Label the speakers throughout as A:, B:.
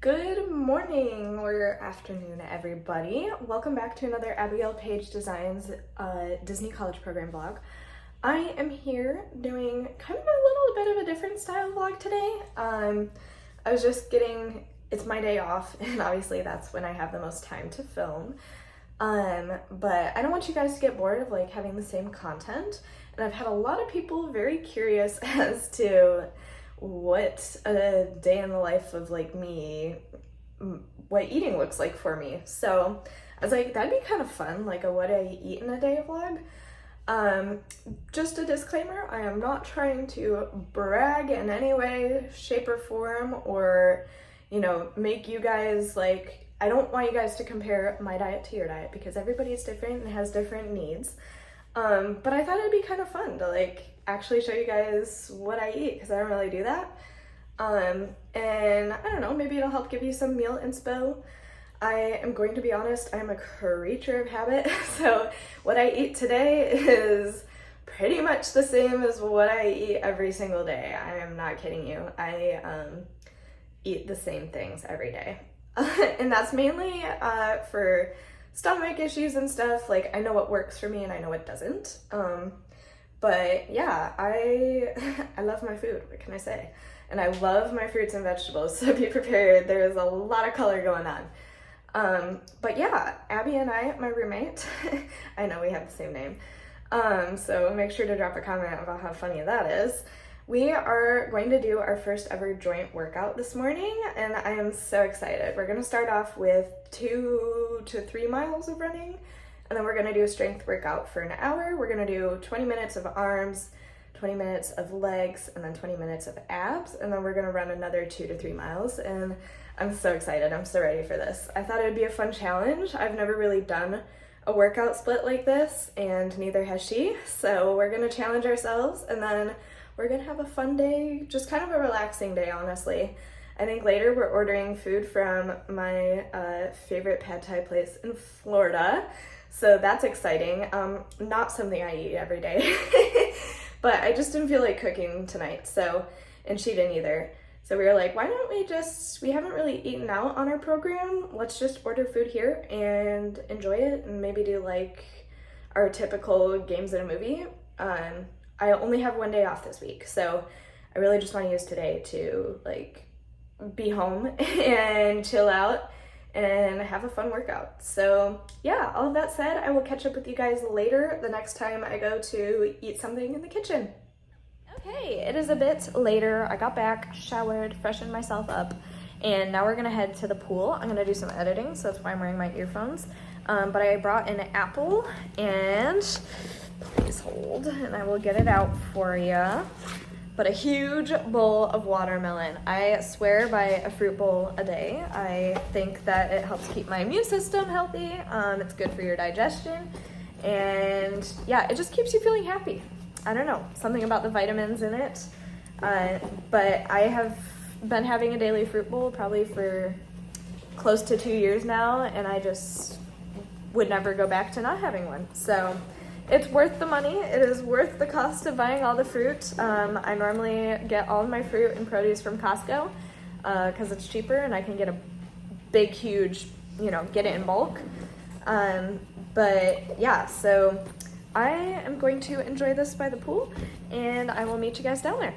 A: Good morning or afternoon, everybody. Welcome back to another Abigail Page Designs Disney College Program vlog. I am here doing kind of a little bit of a different style vlog today. I was just it's my day off, and obviously that's when I have the most time to film. But I don't want you guys to get bored of like having the same content. And I've had a lot of people very curious as to what a day in the life of like me, what eating looks like for me. So I was like, that'd be kind of fun, like a what I eat in a day vlog. Just a disclaimer, I am not trying to brag in any way, shape, or form, or, you know, make you guys like, I don't want you guys to compare my diet to your diet because everybody is different and has different needs. But I thought it'd be kind of fun to like actually show you guys what I eat because I don't really do that. And I don't know, maybe it'll help give you some meal inspo. I am going to be honest, I'm a creature of habit. So what I eat today is pretty much the same as what I eat every single day. I am not kidding you. I eat the same things every day. And that's mainly for stomach issues and stuff. Like, I know what works for me and I know what doesn't. But yeah, I love my food, what can I say? And I love my fruits and vegetables, so be prepared. There's a lot of color going on. But yeah, Abby and I, my roommate, I know we have the same name, so make sure to drop a comment about how funny that is. We are going to do our first ever joint workout this morning, and I am so excited. We're gonna start off with 2 to 3 miles of running, and then we're gonna do a strength workout for an hour. We're gonna do 20 minutes of arms, 20 minutes of legs, and then 20 minutes of abs, and then we're gonna run another 2 to 3 miles, and I'm so excited. I'm so ready for this. I thought it'd be a fun challenge. I've never really done a workout split like this, and neither has she, so we're gonna challenge ourselves, and then we're gonna have a fun day, just kind of a relaxing day, honestly. I think later we're ordering food from my favorite pad thai place in Florida, so that's exciting. Not something I eat every day, but I just didn't feel like cooking tonight, so, and she didn't either. So we were like, why don't we haven't really eaten out on our program, let's just order food here and enjoy it and maybe do like our typical games in a movie. I only have one day off this week, so I really just want to use today to like be home and chill out and have a fun workout. So yeah, all of that said, I will catch up with you guys later the next time I go to eat something in the kitchen. Okay, it is a bit later. I got back, showered, freshened myself up, and now we're gonna head to the pool. I'm gonna do some editing, so that's why I'm wearing my earphones. But I brought an apple, and please hold, and I will get it out for you. But a huge bowl of watermelon. I swear by a fruit bowl a day. I think that it helps keep my immune system healthy. It's good for your digestion, and yeah, it just keeps you feeling happy. I don't know, something about the vitamins in it. But I have been having a daily fruit bowl probably for close to 2 years now, and I just would never go back to not having one. So it's worth the money. It is worth the cost of buying all the fruit. I normally get all of my fruit and produce from Costco because it's cheaper and I can get a big, huge, you know, get it in bulk. But yeah, so I am going to enjoy this by the pool, and I will meet you guys down there.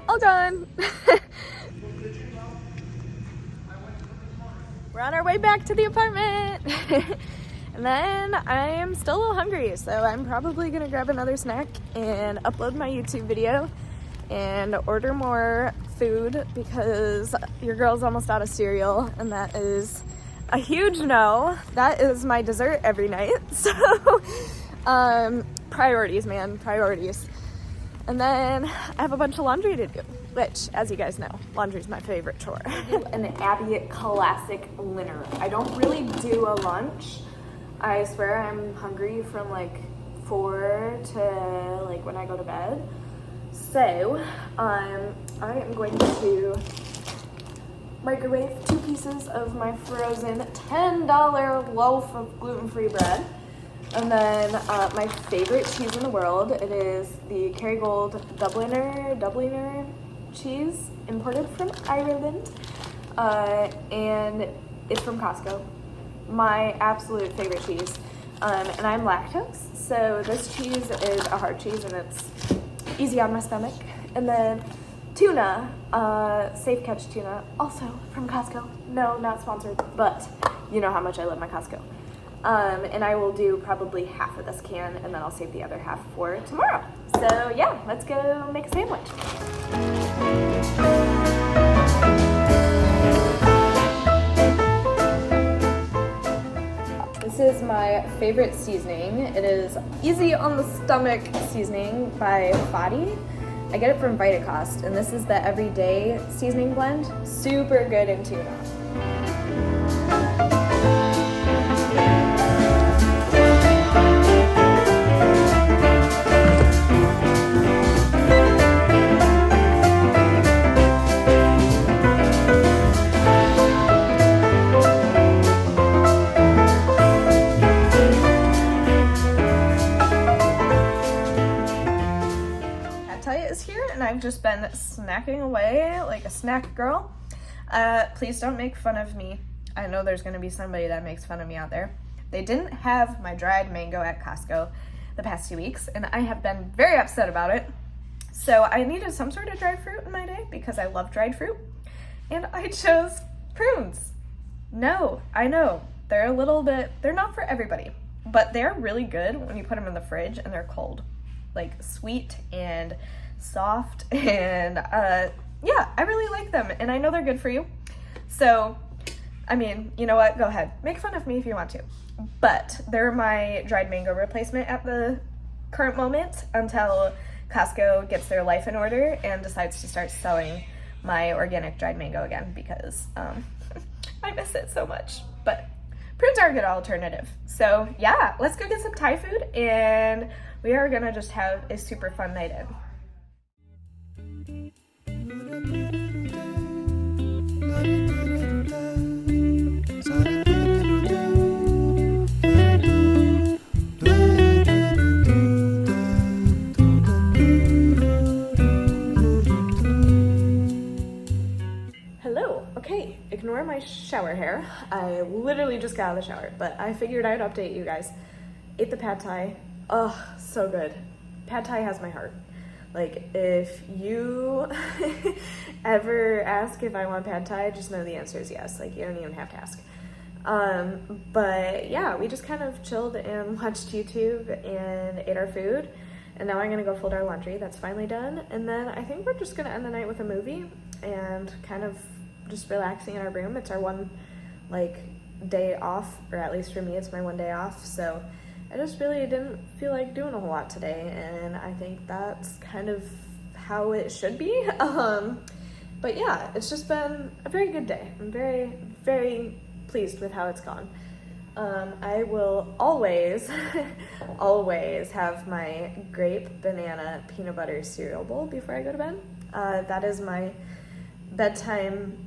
A: All done. We're on our way back to the apartment. And then I am still a little hungry, so I'm probably gonna grab another snack and upload my YouTube video and order more food because your girl's almost out of cereal, and that is a huge no. That is my dessert every night. So priorities, man, priorities. And then I have a bunch of laundry to do, which, as you guys know, laundry is my favorite chore. An Abby classic dinner. I don't really do a lunch. I swear I'm hungry from like 4 to like when I go to bed. So I am going to microwave 2 pieces of my frozen $10 loaf of gluten-free bread. And then my favorite cheese in the world, it is the Kerrygold Dubliner cheese, imported from Ireland, and it's from Costco. My absolute favorite cheese, and I'm lactose, so this cheese is a hard cheese and it's easy on my stomach. And then tuna, Safe Catch tuna, also from Costco. No, not sponsored, but you know how much I love my Costco. And I will do probably half of this can, and then I'll save the other half for tomorrow. So yeah, let's go make a sandwich. This is my favorite seasoning. It is Easy on the Stomach seasoning by Fadi. I get it from Vitacost, and this is the everyday seasoning blend. Super good in tuna. And I've just been snacking away like a snack girl. Please don't make fun of me. I know there's going to be somebody that makes fun of me out there. They didn't have my dried mango at Costco the past 2 weeks, and I have been very upset about it. So I needed some sort of dried fruit in my day because I love dried fruit, and I chose prunes. No, I know, they're not for everybody, but they're really good when you put them in the fridge and they're cold. Like sweet and soft, and yeah, I really like them, and I know they're good for you. So, I mean, you know what? Go ahead, make fun of me if you want to. But they're my dried mango replacement at the current moment until Costco gets their life in order and decides to start selling my organic dried mango again, because I miss it so much. But prunes are a good alternative. So yeah, let's go get some Thai food, and we are gonna just have a super fun night in. Hello. Okay, ignore my shower hair. I literally just got out of the shower, but I figured I'd update you guys. Ate the pad thai. Oh, so good. Pad thai has my heart. Like, if you ever ask if I want pad thai, just know the answer is yes. Like, you don't even have to ask. But yeah, we just kind of chilled and watched YouTube and ate our food. And now I'm gonna go fold our laundry. That's finally done. And then I think we're just gonna end the night with a movie and kind of just relaxing in our room. It's our one like day off, or at least for me, it's my one day off. So I just really didn't feel like doing a whole lot today, and I think that's kind of how it should be. But yeah, it's just been a very good day. I'm very, very pleased with how it's gone. I will always, always have my grape banana peanut butter cereal bowl before I go to bed. That is my bedtime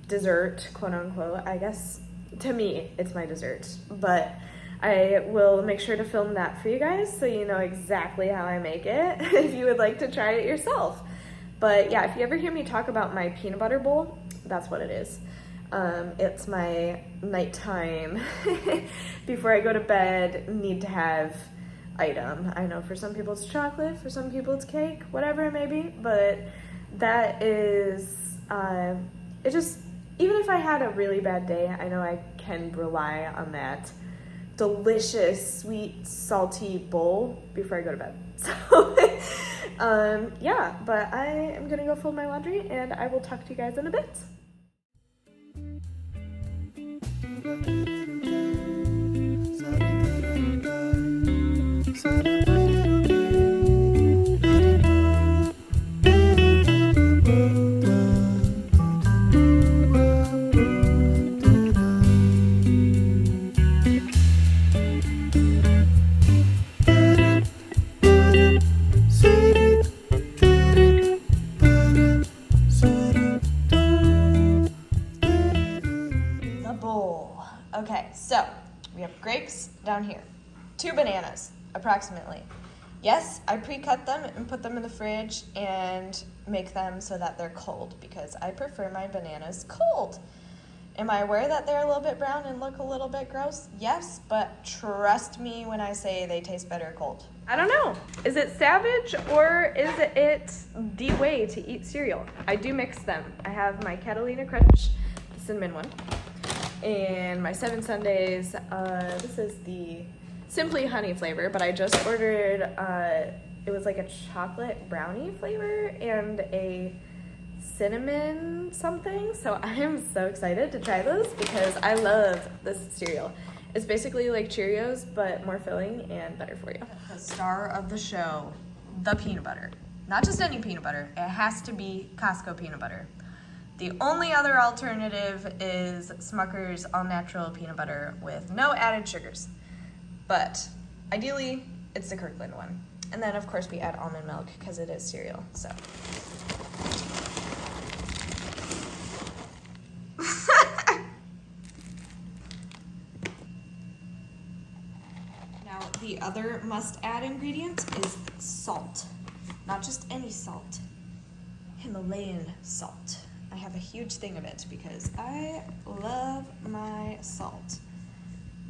A: dessert, quote unquote. I guess to me, it's my dessert, but I will make sure to film that for you guys so you know exactly how I make it if you would like to try it yourself. But yeah, if you ever hear me talk about my peanut butter bowl, that's what it is. It's my nighttime before I go to bed need to have item. I know for some people it's chocolate, for some people it's cake, whatever it may be, but that is, it just, even if I had a really bad day, I know I can rely on that delicious, sweet, salty bowl before I go to bed. So, yeah, but I am gonna go fold my laundry, and I will talk to you guys in a bit.
B: down here. 2 bananas, approximately. Yes, I pre-cut them and put them in the fridge and make them so that they're cold because I prefer my bananas cold. Am I aware that they're a little bit brown and look a little bit gross? Yes, but trust me when I say they taste better cold.
A: I don't know. Is it savage or is it the way to eat cereal? I do mix them. I have my Catalina Crunch, the cinnamon one, and my 7 Sundays. This is the Simply Honey flavor, but I just ordered, it was like a chocolate brownie flavor and a cinnamon something, so I am so excited to try those because I love this cereal. It's basically like Cheerios, but more filling and better for you.
B: The star of the show, the peanut butter. Not just any peanut butter, it has to be Costco peanut butter. The only other alternative is Smucker's all-natural peanut butter with no added sugars. But ideally, it's the Kirkland one. And then of course we add almond milk because it is cereal, so. Now, the other must-add ingredient is salt. Not just any salt, Himalayan salt. I have a huge thing of it because I love my salt.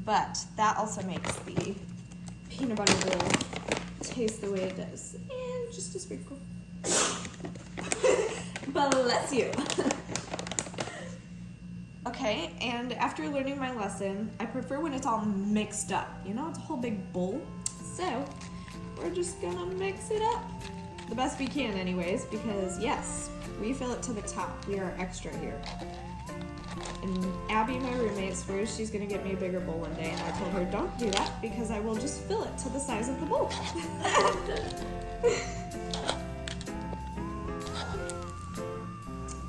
B: But that also makes the peanut butter bowl taste the way it does. And just a sprinkle. Bless you. Okay, and after learning my lesson, I prefer when it's all mixed up. You know, it's a whole big bowl. So, we're just gonna mix it up. The best we can anyways, because yes, we fill it to the top. We are extra here. And Abby, my roommate, swears she's gonna get me a bigger bowl one day, and I told her don't do that because I will just fill it to the size of the bowl.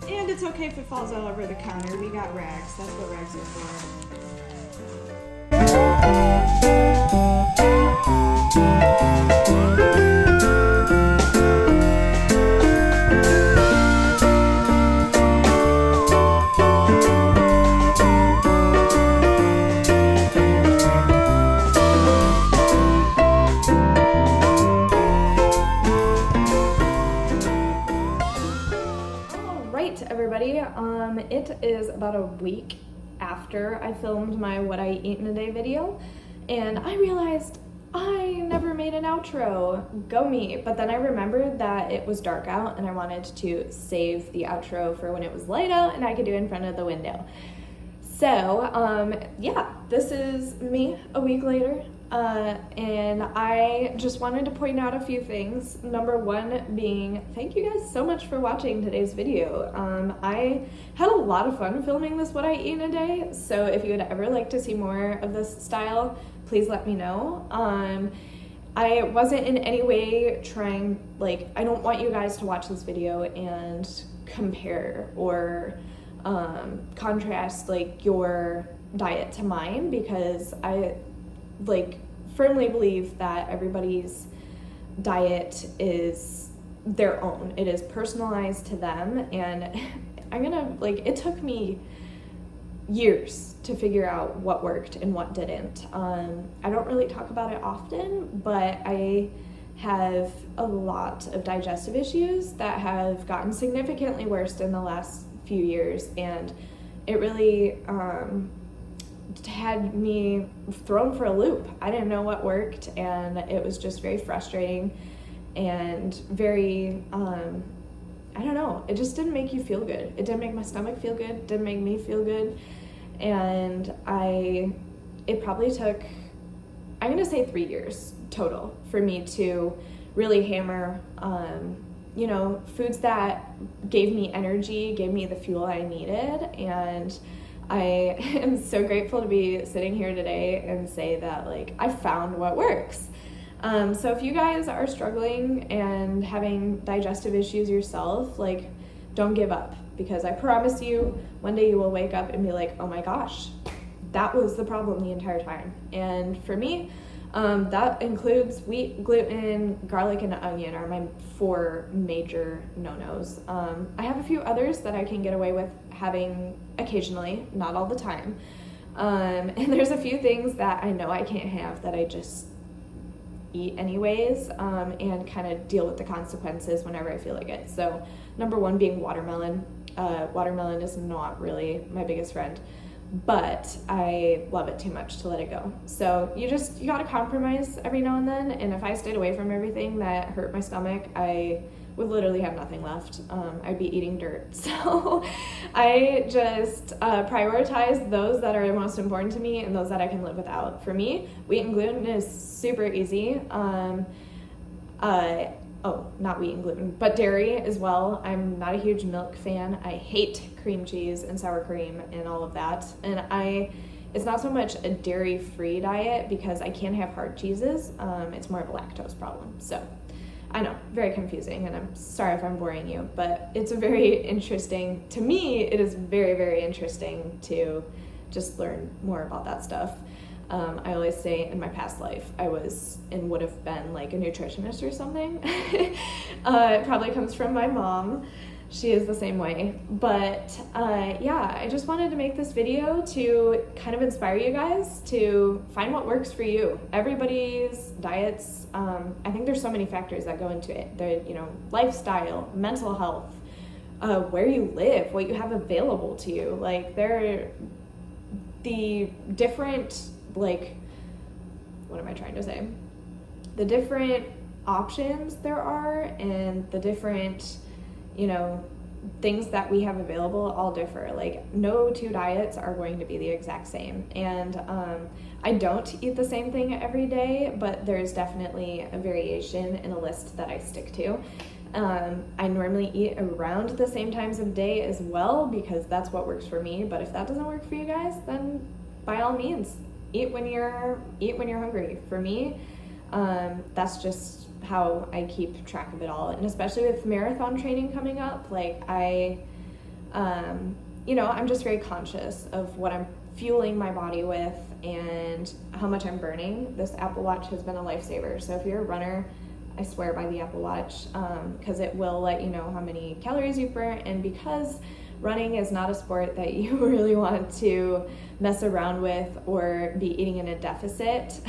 B: And it's okay if it falls all over the counter. We got rags. That's what rags are for. Everybody, it is about a week after I filmed my What I Eat in a Day video, and I realized I never made an outro. Go me. But then I remembered that it was dark out and I wanted to save the outro for when it was light out and I could do it in front of the window. So, yeah, this is me a week later. And I just wanted to point out a few things. Number one being, thank you guys so much for watching today's video. I had a lot of fun filming this What I Eat in a Day, so if you would ever like to see more of this style, please let me know. I wasn't in any way trying, like, I don't want you guys to watch this video and compare or contrast, like, your diet to mine, because I firmly believe that everybody's diet is their own. It is personalized to them, and it took me years to figure out what worked and what didn't. I don't really talk about it often, but I have a lot of digestive issues that have gotten significantly worse in the last few years, and it really had me thrown for a loop. I didn't know what worked, and it was just very frustrating and very, I don't know, it just didn't make you feel good. It didn't make my stomach feel good, didn't make me feel good, and it probably took, I'm gonna say 3 years total for me to really hammer, foods that gave me energy, gave me the fuel I needed, and I am so grateful to be sitting here today and say that, I found what works. So if you guys are struggling and having digestive issues yourself, don't give up, because I promise you, one day you will wake up and be like, oh my gosh, that was the problem the entire time. And for me, that includes wheat, gluten, garlic, and onion are my 4 major no-nos. I have a few others that I can get away with having occasionally, not all the time. And there's a few things that I know I can't have that I just eat anyways, and kind of deal with the consequences whenever I feel like it. So number one being watermelon. Watermelon is not really my biggest friend, but I love it too much to let it go. So you gotta compromise every now and then, and if I stayed away from everything that hurt my stomach, I would literally have nothing left. I'd be eating dirt. So I just prioritize those that are most important to me and those that I can live without. For me, wheat and gluten is super easy. Not wheat and gluten, but dairy as well. I'm not a huge milk fan. I hate cream cheese and sour cream and all of that. And it's not so much a dairy-free diet because I can't have hard cheeses. It's more of a lactose problem. So I know, very confusing, and I'm sorry if I'm boring you, but it's a very interesting, to me, it is very, very interesting to just learn more about that stuff. I always say in my past life, I was and would have been like a nutritionist or something. It probably comes from my mom. She is the same way. But yeah, I just wanted to make this video to kind of inspire you guys to find what works for you. Everybody's diets, I think there's so many factors that go into it. Lifestyle, mental health, where you live, what you have available to you. Like the different, what am I trying to say? The different options there are and the different, things that we have available all differ. Like no two diets are going to be the exact same. And I don't eat the same thing every day, but there's definitely a variation in a list that I stick to. I normally eat around the same times of day as well because that's what works for me. But if that doesn't work for you guys, then by all means, eat when you're hungry. For me, that's just how I keep track of it all. And especially with marathon training coming up, I'm just very conscious of what I'm fueling my body with and how much I'm burning. This Apple Watch has been a lifesaver. So if you're a runner, I swear by the Apple Watch, because it will let you know how many calories you've burnt. And because running is not a sport that you really want to mess around with or be eating in a deficit,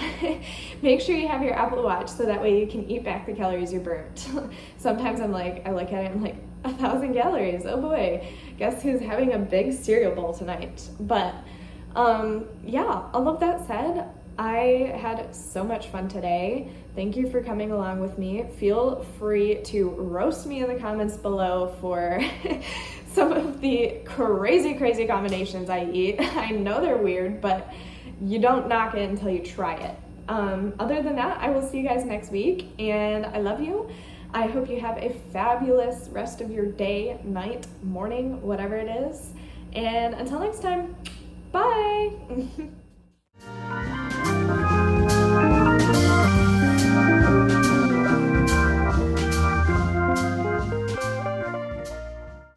B: make sure you have your Apple Watch so that way you can eat back the calories you burnt. Sometimes I look at it, I'm like, 1,000 calories, oh boy, guess who's having a big cereal bowl tonight? But yeah, all of that said, I had so much fun today. Thank you for coming along with me. Feel free to roast me in the comments below for some of the crazy combinations I eat. I know they're weird, but you don't knock it until you try it. Other than that, I will see you guys next week, and I love you. I hope you have a fabulous rest of your day, night, morning, whatever it is. And until next time, bye!